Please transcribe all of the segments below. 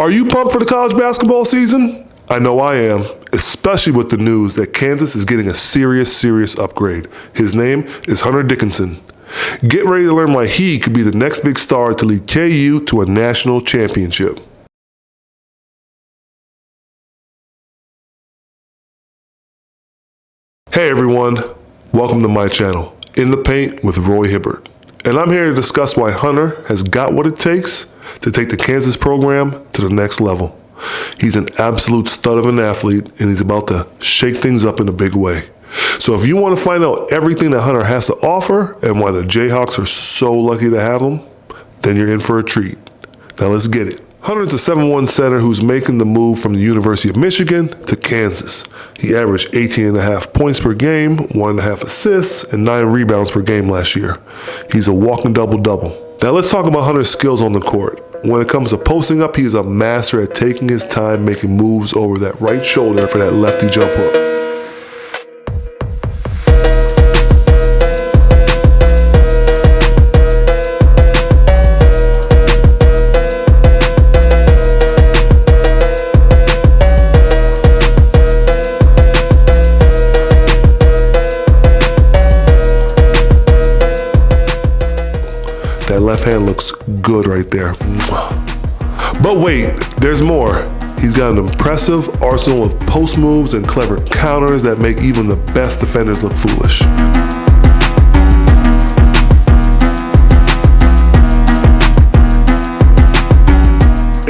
Are you pumped for the college basketball season? I know I am, especially with the news that Kansas is getting a serious upgrade. His name is Hunter Dickinson. Get ready to learn why he could be the next big star to lead KU to a national championship. Hey everyone, welcome to my channel, In the Paint with Roy Hibbert. And I'm here to discuss why Hunter has got what it takes to take the Kansas program to the next level. He's an absolute stud of an athlete, and he's about to shake things up in a big way. So if you want to find out everything that Hunter has to offer and why the Jayhawks are so lucky to have him, then you're in for a treat. Now let's get it. Hunter's a 7'1" center who's making the move from the University of Michigan to Kansas. He averaged 18.5 points per game, 1.5 assists, and 9 rebounds per game last year. He's a walking double-double. Now let's talk about Hunter's skills on the court. When it comes to posting up, he is a master at taking his time making moves over that right shoulder for that lefty jump hook. That left hand looks good right there. But wait, there's more. He's got an impressive arsenal of post moves and clever counters that make even the best defenders look foolish.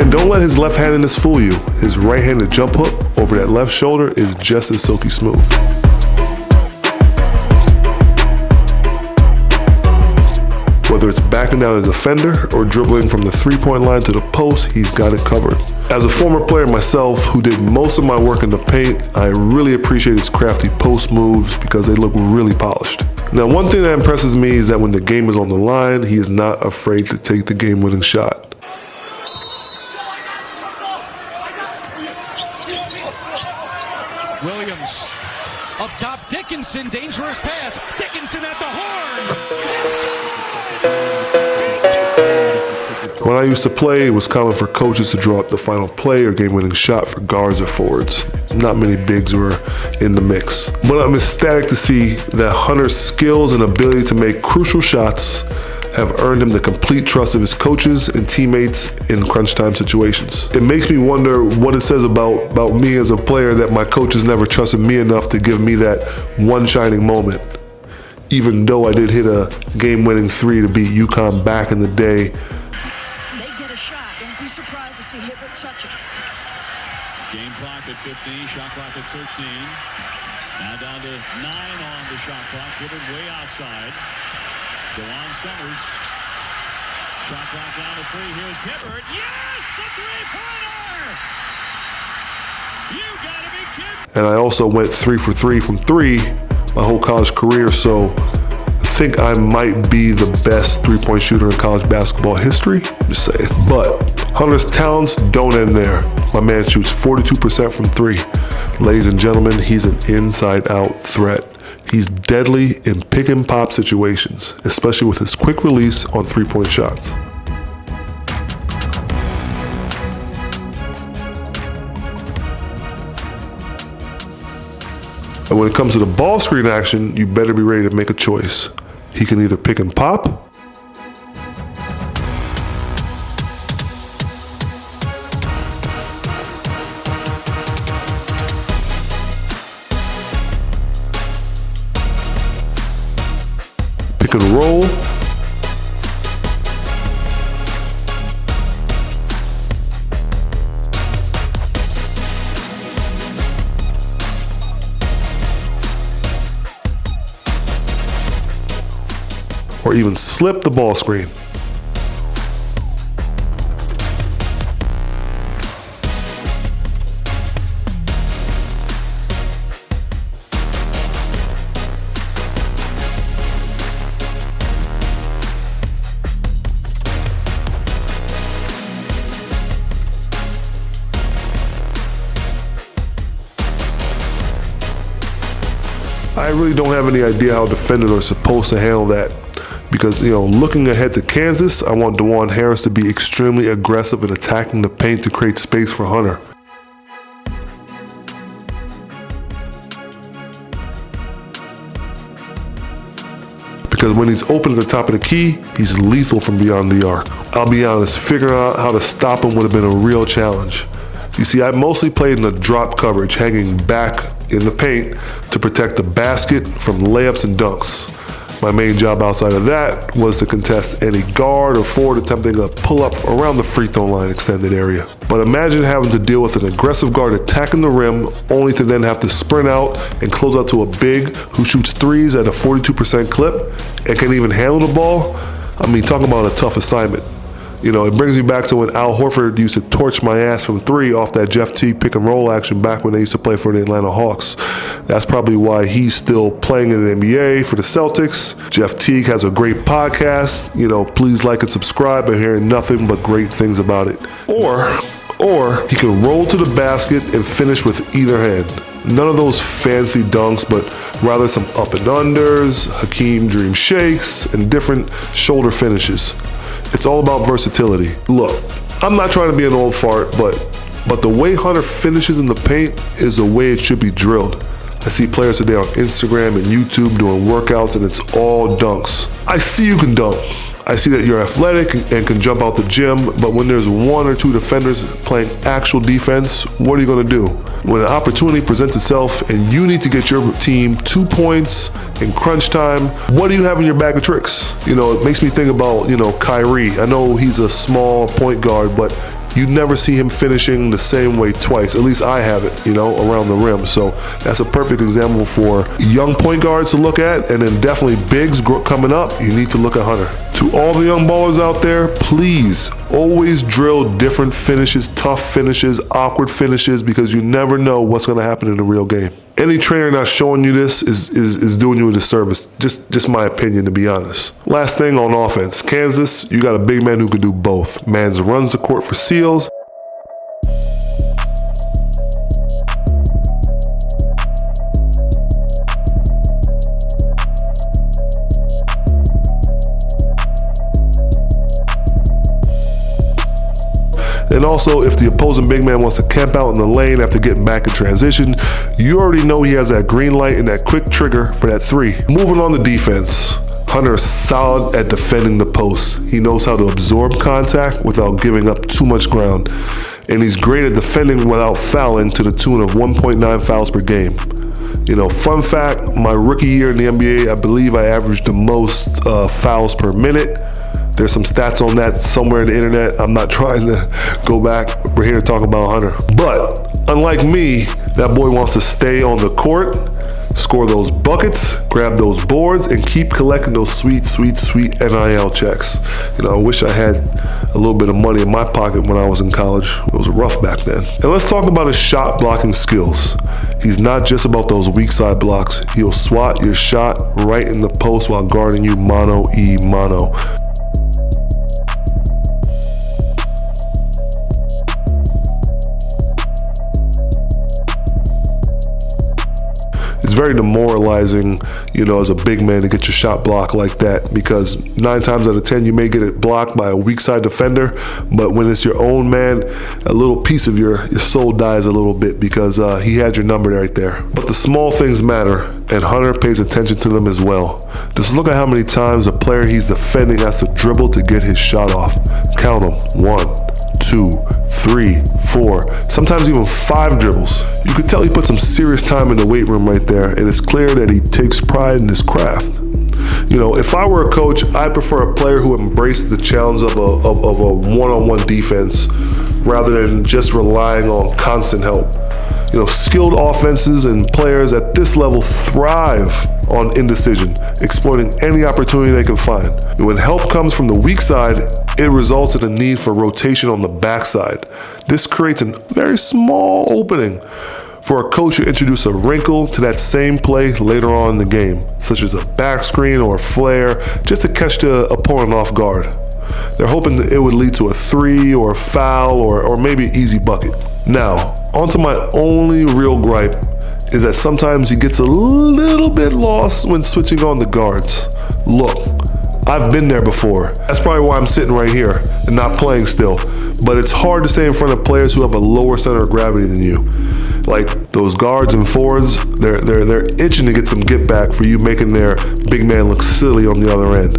And don't let his left-handedness fool you. His right-handed jump hook over that left shoulder is just as silky smooth. Whether it's backing down as a defender or dribbling from the three-point line to the post, he's got it covered. As a former player myself who did most of my work in the paint, I really appreciate his crafty post moves because they look really polished. Now, one thing that impresses me is that when the game is on the line, he is not afraid to take the game-winning shot. Williams up top, Dickinson, dangerous pass. Dickinson at the horn. When I used to play, it was common for coaches to draw up the final play or game-winning shot for guards or forwards. Not many bigs were in the mix. But I'm ecstatic to see that Hunter's skills and ability to make crucial shots have earned him the complete trust of his coaches and teammates in crunch time situations. It makes me wonder what it says about me as a player that my coaches never trusted me enough to give me that one shining moment. Even though I did hit a game-winning 3 to beat UConn back in the day. Don't be surprised to see Hibbert touch it. Game clock at 15, shot clock at 13. Now down to 9 on the shot clock. Hibbert way outside. DeJuan Summers. Shot clock down to 3. Here's Hibbert. Yes! A three-pointer! You gotta be kidding! And I also went 3 for 3 from 3 my whole college career, so I think I might be the best three-point shooter in college basketball history. Just saying. But Hunter's talents don't end there. My man shoots 42% from 3. Ladies and gentlemen, he's an inside-out threat. He's deadly in pick-and-pop situations, especially with his quick release on three-point shots. And when it comes to the ball screen action, you better be ready to make a choice. He can either pick and pop, pick and roll, or even slip the ball screen. I really don't have any idea how defenders are supposed to handle that because, looking ahead to Kansas, I want DeJuan Harris to be extremely aggressive in attacking the paint to create space for Hunter. Because when he's open at the top of the key, he's lethal from beyond the arc. I'll be honest, figuring out how to stop him would have been a real challenge. You see, I mostly played in the drop coverage, hanging back in the paint to protect the basket from layups and dunks. My main job outside of that was to contest any guard or forward attempting a pull-up around the free throw line extended area. But imagine having to deal with an aggressive guard attacking the rim, only to then have to sprint out and close out to a big who shoots threes at a 42% clip and can even handle the ball. I mean, talking about a tough assignment. It brings me back to when Al Horford used to torch my ass from three off that Jeff Teague pick and roll action back when they used to play for the Atlanta Hawks. That's probably why he's still playing in the NBA for the Celtics. Jeff Teague has a great podcast. Please like and subscribe. I'm hearing nothing but great things about it. Or he can roll to the basket and finish with either hand. None of those fancy dunks, but rather some up and unders, Hakeem Dream shakes, and different shoulder finishes. It's all about versatility. Look, I'm not trying to be an old fart, but the way Hunter finishes in the paint is the way it should be drilled. I see players today on Instagram and YouTube doing workouts and it's all dunks. I see you can dunk. I see that you're athletic and can jump out the gym, but when there's one or two defenders playing actual defense, what are you gonna do? When an opportunity presents itself and you need to get your team 2 points in crunch time, what do you have in your bag of tricks? It makes me think about, Kyrie. I know he's a small point guard, but you never see him finishing the same way twice. At least I have it, around the rim. So that's a perfect example for young point guards to look at, and then definitely bigs coming up, you need to look at Hunter. To all the young ballers out there, please always drill different finishes, tough finishes, awkward finishes, because you never know what's gonna happen in the real game. Any trainer not showing you this is doing you a disservice. Just my opinion, to be honest. Last thing on offense, Kansas, you got a big man who can do both. Mans runs the court for seals. And also, if the opposing big man wants to camp out in the lane after getting back in transition, you already know he has that green light and that quick trigger for that three. Moving on to defense. Hunter is solid at defending the post. He knows how to absorb contact without giving up too much ground. And he's great at defending without fouling to the tune of 1.9 fouls per game. Fun fact, my rookie year in the NBA, I believe I averaged the most fouls per minute. There's some stats on that somewhere in the internet. I'm not trying to go back. We're here to talk about Hunter. But unlike me, that boy wants to stay on the court, score those buckets, grab those boards, and keep collecting those sweet, sweet, sweet NIL checks. I wish I had a little bit of money in my pocket when I was in college. It was rough back then. And let's talk about his shot blocking skills. He's not just about those weak side blocks. He'll swat your shot right in the post while guarding you mano-a-mano. It's very demoralizing, as a big man to get your shot blocked like that, because 9 times out of 10 you may get it blocked by a weak side defender, but when it's your own man, a little piece of your soul dies a little bit because he had your number right there. But the small things matter, and Hunter pays attention to them as well. Just look at how many times a player he's defending has to dribble to get his shot off. Count them. 1, 2, 3, 4, sometimes even 5 dribbles. You could tell he put some serious time in the weight room right there, and it's clear that he takes pride in his craft. If I were a coach, I'd prefer a player who embraced the challenge of a one-on-one defense rather than just relying on constant help. Skilled offenses and players at this level thrive on indecision, exploiting any opportunity they can find. And when help comes from the weak side, it results in a need for rotation on the backside. This creates a very small opening for a coach to introduce a wrinkle to that same play later on in the game, such as a back screen or a flare, just to catch the opponent off guard. They're hoping that it would lead to a 3 or a foul or maybe an easy bucket. Now, onto my only real gripe is that sometimes he gets a little bit lost when switching on the guards. Look, I've been there before. That's probably why I'm sitting right here and not playing still. But it's hard to stay in front of players who have a lower center of gravity than you. Like those guards and forwards, they're itching to get some get back for you making their big man look silly on the other end.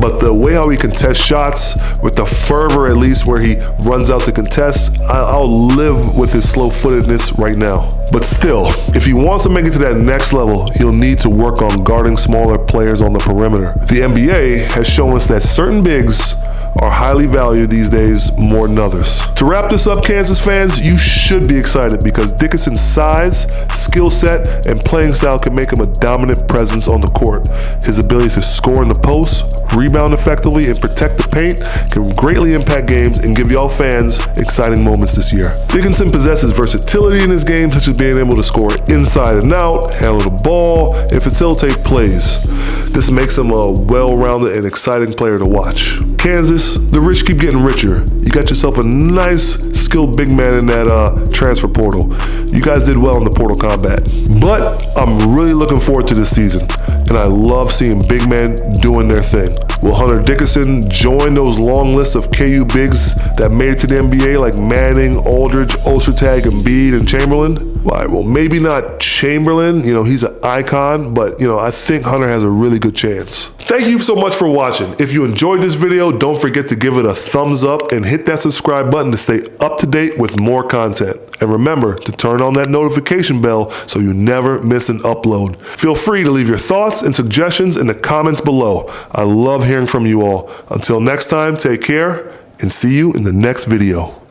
But the way how he contests shots, with the fervor at least where he runs out to contest, I'll live with his slow-footedness right now. But still, if he wants to make it to that next level, he'll need to work on guarding smaller players on the perimeter. The NBA has shown us that certain bigs are highly valued these days more than others. To wrap this up, Kansas fans, you should be excited because Dickinson's size, skill set, and playing style can make him a dominant presence on the court. His ability to score in the post, rebound effectively, and protect the paint can greatly impact games and give y'all fans exciting moments this year. Dickinson possesses versatility in his game, such as being able to score inside and out, handle the ball, and facilitate plays. This makes him a well-rounded and exciting player to watch. Kansas, the rich keep getting richer. You got yourself a nice, skilled big man in that transfer portal. You guys did well in the portal combat. But I'm really looking forward to this season, and I love seeing big men doing their thing. Will Hunter Dickinson join those long lists of KU bigs that made it to the NBA like Manning, Aldridge, Ostertag, Embiid, and Chamberlain? All right, well, maybe not Chamberlain. He's an icon, but, I think Hunter has a really good chance. Thank you so much for watching. If you enjoyed this video, don't forget to give it a thumbs up and hit that subscribe button to stay up to date with more content. And remember to turn on that notification bell so you never miss an upload. Feel free to leave your thoughts and suggestions in the comments below. I love hearing from you all. Until next time, take care and see you in the next video.